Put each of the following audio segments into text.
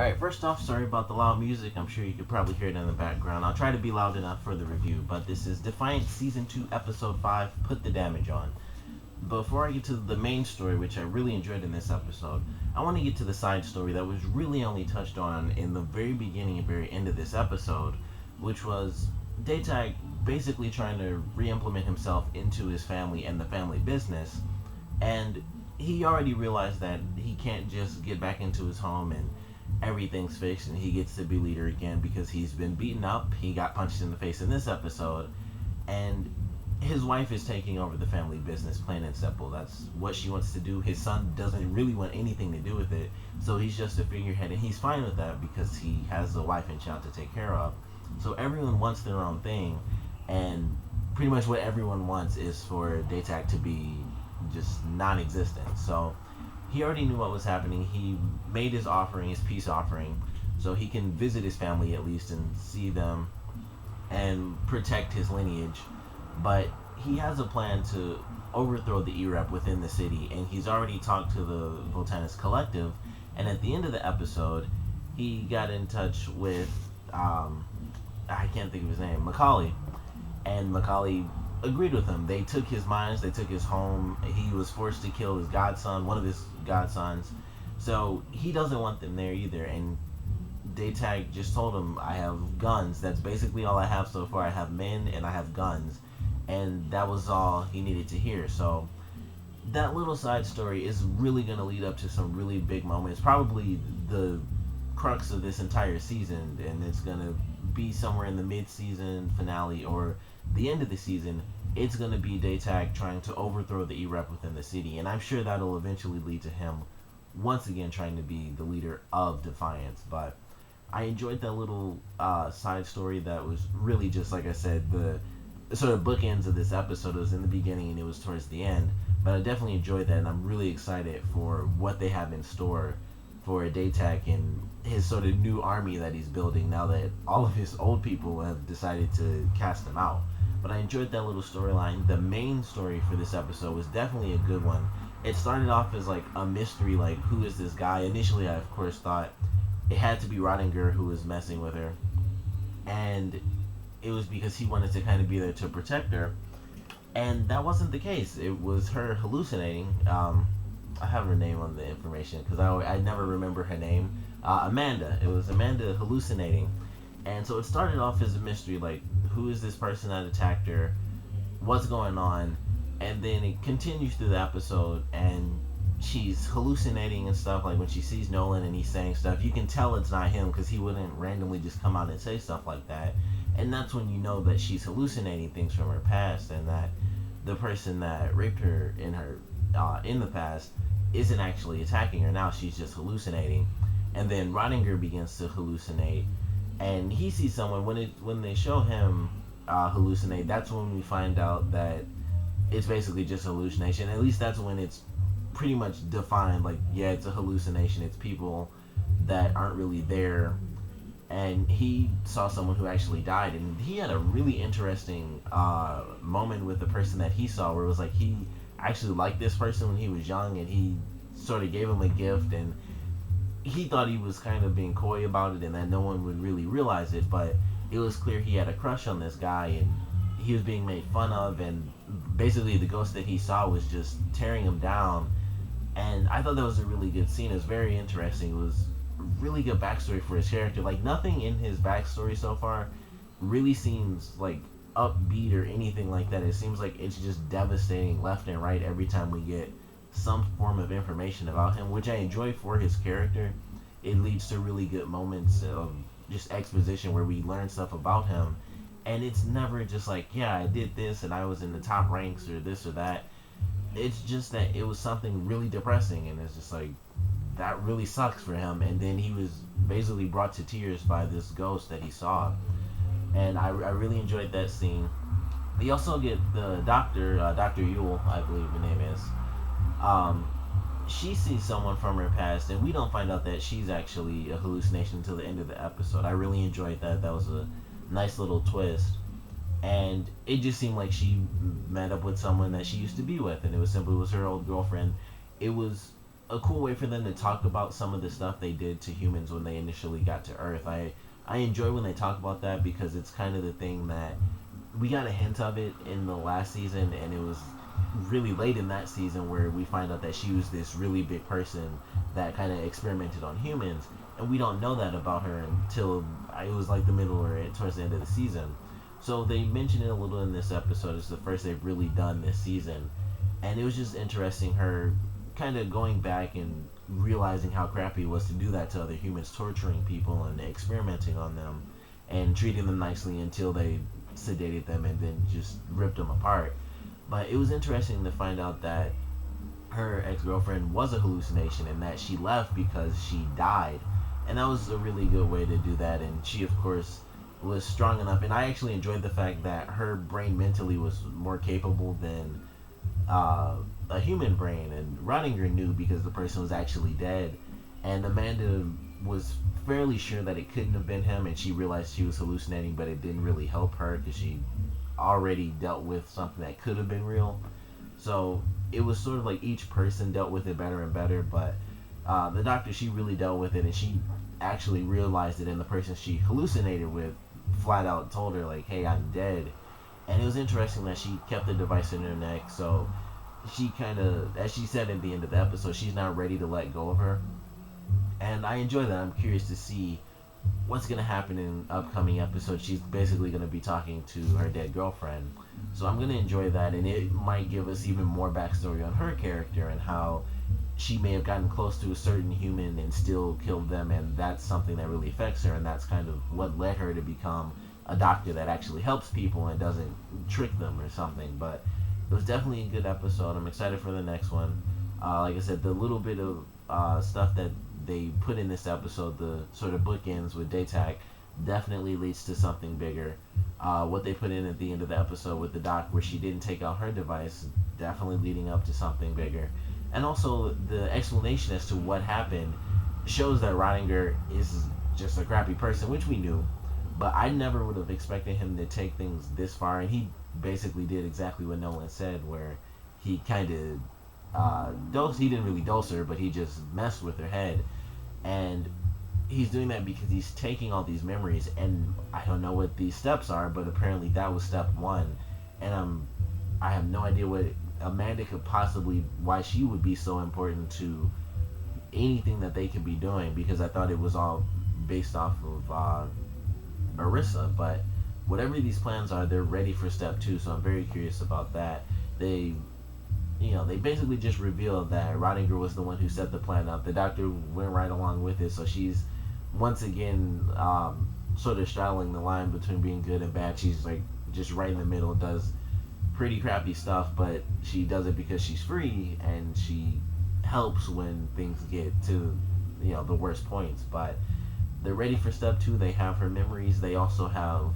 Alright, first off, sorry about the loud music. I'm sure you could probably hear it in the background. I'll try to be loud enough for the review, but this is Defiance Season 2, Episode 5, Put the Damage On. Before I get to the main story, which I really enjoyed in this episode, I want to get to the side story that was really only touched on in the very beginning and very end of this episode, which was Datak basically trying to re-implement himself into his family and the family business, and he already realized that he can't just get back into his home and everything's fixed and he gets to be leader again because he's been beaten up. He got punched in the face in this episode, and his wife is taking over the family business, plain and simple. That's what she wants to do. His son doesn't really want anything to do with it, so he's just a figurehead, and he's fine with that because he has a wife and child to take care of. So everyone wants their own thing, and pretty much what everyone wants is for Datak to be just non-existent. So he already knew what was happening. He made his offering, his peace offering, so he can visit his family at least and see them and protect his lineage. But he has a plan to overthrow the EREP within the city, and he's already talked to the Voltanis Collective. And at the end of the episode, he got in touch with I can't think of his name, Macaulay, and Macaulay agreed with him. They took his mines, they took his home. He was forced to kill his godson, one of his godsons. So he doesn't want them there either. And Daytag just told him, I have guns. That's basically all I have so far. I have men and I have guns. And that was all he needed to hear. So that little side story is really going to lead up to some really big moments. Probably the crux of this entire season. And it's going to be somewhere in the mid-season finale or the end of the season. It's going to be Daytag trying to overthrow the EREP within the city, and I'm sure that'll eventually lead to him once again trying to be the leader of Defiance. But I enjoyed that little side story that was really just, like I said, the sort of bookends of this episode. It was in the beginning and it was towards the end, but I definitely enjoyed that, and I'm really excited for what they have in store for Daytag and his sort of new army that he's building now that all of his old people have decided to cast him out. But I enjoyed that little storyline. The main story for this episode was definitely a good one. It started off as like a mystery, like who is this guy? Initially, I of course thought it had to be Rodinger who was messing with her, and it was because he wanted to kind of be there to protect her, and that wasn't the case. It was her hallucinating. I have her name on the information because I never remember her name. Amanda. It was Amanda hallucinating, and so it started off as a mystery, like who is this person that attacked her? What's going on? And then it continues through the episode, and she's hallucinating and stuff. Like when she sees Nolan and he's saying stuff, you can tell it's not him because he wouldn't randomly just come out and say stuff like that. And that's when you know that she's hallucinating things from her past, and that the person that raped her in the past isn't actually attacking her now. She's just hallucinating. And then Rodinger begins to hallucinate, and he sees someone. When they show him hallucinate, that's when we find out that it's basically just a hallucination. At least that's when it's pretty much defined. Like, yeah, it's a hallucination. It's people that aren't really there. And he saw someone who actually died, and he had a really interesting moment with the person that he saw, where it was like he actually liked this person when he was young, and he sort of gave him a gift, and he thought he was kind of being coy about it and that no one would really realize it, but it was clear he had a crush on this guy, and he was being made fun of, and basically the ghost that he saw was just tearing him down. And I thought that was a really good scene. It was very interesting. It was really good backstory for his character. Like, nothing in his backstory so far really seems like upbeat or anything like that. It seems like it's just devastating left and right every time we get some form of information about him, which I enjoy for his character. It leads to really good moments of just exposition where we learn stuff about him, and it's never just like, yeah, I did this and I was in the top ranks or this or that. It's just that it was something really depressing, and it's just like, that really sucks for him. And then he was basically brought to tears by this ghost that he saw, and I really enjoyed that scene. We also get the doctor, Dr. Yule, I believe her name is. She sees someone from her past, and we don't find out that she's actually a hallucination until the end of the episode. I really enjoyed that. That was a nice little twist, and it just seemed like she met up with someone that she used to be with, and it was her old girlfriend. It was a cool way for them to talk about some of the stuff they did to humans when they initially got to Earth. I enjoy when they talk about that because it's kind of the thing that we got a hint of it in the last season, and it was really late in that season where we find out that she was this really big person that kind of experimented on humans, and we don't know that about her until it was like the middle or towards the end of the season. So they mention it a little in this episode. It's the first they've really done this season, and it was just interesting her kind of going back and realizing how crappy it was to do that to other humans, torturing people and experimenting on them and treating them nicely until they sedated them and then just ripped them apart. But it was interesting to find out that her ex-girlfriend was a hallucination and that she left because she died. And that was a really good way to do that. And she, of course, was strong enough. And I actually enjoyed the fact that her brain mentally was more capable than a human brain. And Rodinger knew because the person was actually dead. And Amanda was fairly sure that it couldn't have been him. And she realized she was hallucinating, but it didn't really help her because she already dealt with something that could have been real. So it was sort of like each person dealt with it better and better, but the doctor, she really dealt with it, and she actually realized it, and the person she hallucinated with flat out told her, like, hey, I'm dead. And it was interesting that she kept the device in her neck, so she kind of, as she said at the end of the episode, she's not ready to let go of her. And I enjoy that. I'm curious to see what's going to happen in upcoming episodes. She's basically going to be talking to her dead girlfriend. So I'm going to enjoy that, and it might give us even more backstory on her character and how she may have gotten close to a certain human and still killed them, and that's something that really affects her, and that's kind of what led her to become a doctor that actually helps people and doesn't trick them or something. But it was definitely a good episode. I'm excited for the next one. Like I said, the little bit of stuff that they put in this episode, the sort of bookends with Datak, definitely leads to something bigger. What they put in at the end of the episode with the doc where she didn't take out her device, definitely leading up to something bigger. And also the explanation as to what happened shows that Rodinger is just a crappy person, which we knew, but I never would have expected him to take things this far, and he basically did exactly what Nolan said, where he kind of he didn't really dose her, but he just messed with her head. And he's doing that because he's taking all these memories, and I don't know what these steps are, but apparently that was step one. And I have no idea what Amanda could possibly, why she would be so important to anything that they could be doing, because I thought it was all based off of Marissa. But whatever these plans are, they're ready for step two, so I'm very curious about that. They basically just revealed that Rodinger was the one who set the plan up. The doctor went right along with it, so she's once again sort of straddling the line between being good and bad. She's like just right in the middle, does pretty crappy stuff, but she does it because she's free, and she helps when things get to the worst points. But they're ready for step two. They have her memories. They also have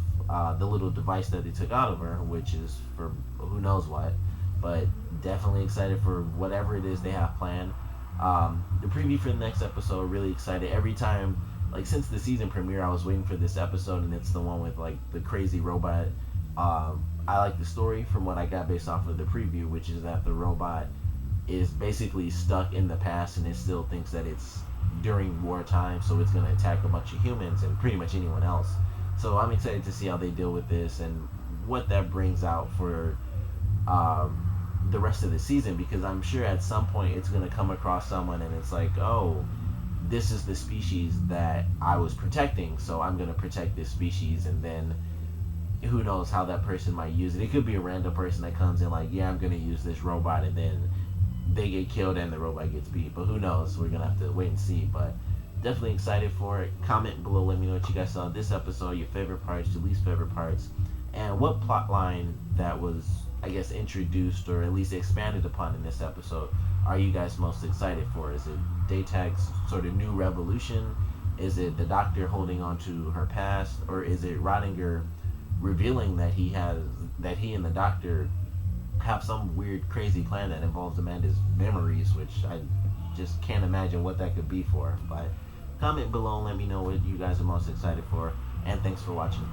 the little device that they took out of her, which is for who knows what. But definitely excited for whatever it is they have planned. The preview for the next episode, really excited. Every time, like since the season premiere, I was waiting for this episode, and it's the one with like the crazy robot. I like the story from what I got based off of the preview, which is that the robot is basically stuck in the past, and it still thinks that it's during wartime, so it's going to attack a bunch of humans and pretty much anyone else. So I'm excited to see how they deal with this and what that brings out for the rest of the season, because I'm sure at some point it's going to come across someone and it's like, oh, this is the species that I was protecting, so I'm going to protect this species. And then who knows how that person might use it. It could be a random person that comes in like, yeah, I'm going to use this robot, and then they get killed and the robot gets beat. But who knows? We're going to have to wait and see. But definitely excited for it. Comment below, let me know what you guys saw in this episode, your favorite parts, your least favorite parts, and what plot line that was, I guess, introduced or at least expanded upon in this episode are you guys most excited for? Is it Datak's sort of new revolution? Is it the doctor holding on to her past? Or is it Rodinger revealing that he and the doctor have some weird crazy plan that involves Amanda's memories, which I just can't imagine what that could be for. But comment below and let me know what you guys are most excited for, and thanks for watching.